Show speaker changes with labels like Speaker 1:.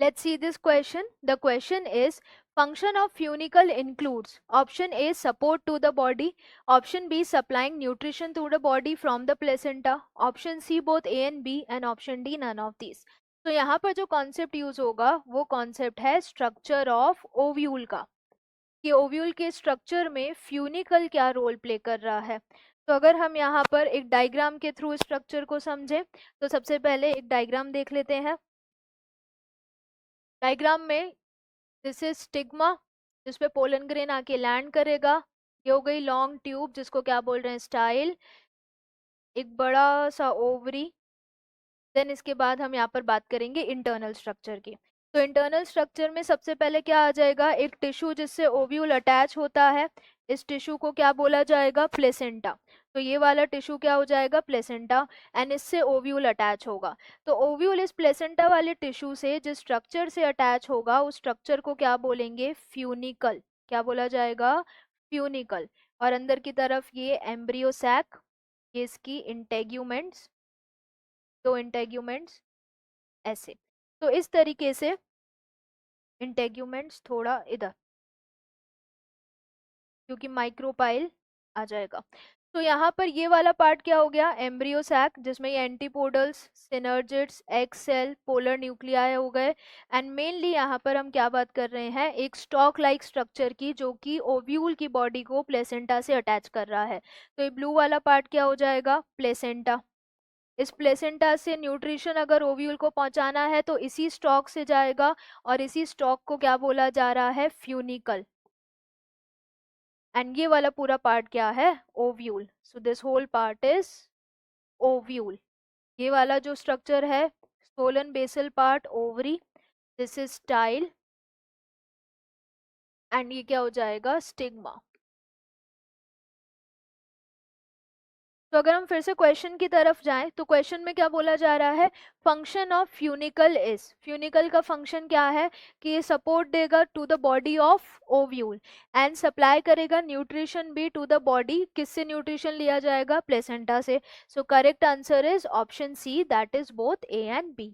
Speaker 1: Let's see this question. The question is, function of funicle includes option A, support to the body, option B, supplying nutrition to the body from the placenta, option C, both A and B, and option D, none of these. तो यहाँ पर जो concept use होगा वो concept है structure of ovule का, कि ovule के स्ट्रक्चर में फ्यूनिकल क्या रोल प्ले कर रहा है। तो अगर हम यहाँ पर एक डायग्राम के थ्रू स्ट्रक्चर को समझें तो सबसे पहले एक डायग्राम देख लेते हैं। डायग्राम में दिस इज स्टिग्मा, जिसपे पोलन ग्रेन आके लैंड करेगा। ये हो गई लॉन्ग ट्यूब जिसको क्या बोल रहे हैं, स्टाइल। एक बड़ा सा ओवरी। देन इसके बाद हम यहाँ पर बात करेंगे इंटरनल स्ट्रक्चर की। तो इंटरनल स्ट्रक्चर में सबसे पहले क्या आ जाएगा, एक टिश्यू जिससे ओव्यूल अटैच होता है। इस टिश्यू को क्या बोला जाएगा, प्लेसेंटा। तो ये वाला टिश्यू क्या हो जाएगा, प्लेसेंटा, एंड इससे ओव्यूल अटैच होगा। तो ओव्यूल इस प्लेसेंटा वाले टिश्यू से जिस स्ट्रक्चर से अटैच होगा उस स्ट्रक्चर को क्या बोलेंगे, फ्यूनिकल। क्या बोला जाएगा, फ्यूनिकल। और अंदर की तरफ ये एम्ब्रियो सैक, ये इसकी इंटेग्यूमेंट्स, दो इंटेग्यूमेंट्स ऐसे। तो इस तरीके से इंटेग्यूमेंट्स थोड़ा इधर, क्योंकि माइक्रोपाइल आ जाएगा। तो यहाँ पर ये वाला पार्ट क्या हो गया, एम्ब्रियो सैक, जिसमें ये antipodals, synergids, egg cell, polar nuclei हो गए। एंड मेनली यहाँ पर हम क्या बात कर रहे हैं, एक स्टॉक लाइक स्ट्रक्चर की, जो कि ओव्यूल की बॉडी को प्लेसेंटा से अटैच कर रहा है। तो ये ब्लू वाला पार्ट क्या हो जाएगा, प्लेसेंटा। इस प्लेसेंटा से न्यूट्रिशन अगर ओव्यूल को पहुंचाना है तो इसी स्टॉक से जाएगा, और इसी स्टॉक को क्या बोला जा रहा है, फ्यूनिकल। एंड ये वाला पूरा पार्ट क्या है, ovule. So this whole part is ovule. ये वाला जो स्ट्रक्चर है, swollen basal part, ovary, this is style, and ये क्या हो जाएगा, स्टिग्मा। तो अगर हम फिर से क्वेश्चन की तरफ जाएं तो क्वेश्चन में क्या बोला जा रहा है, function of funicle is, funicle का फंक्शन क्या है कि ये सपोर्ट देगा to the body of ovule and supply करेगा न्यूट्रिशन भी टू द बॉडी। किससे न्यूट्रिशन लिया जाएगा, प्लेसेंटा से। So correct answer is option C, that is both A and B.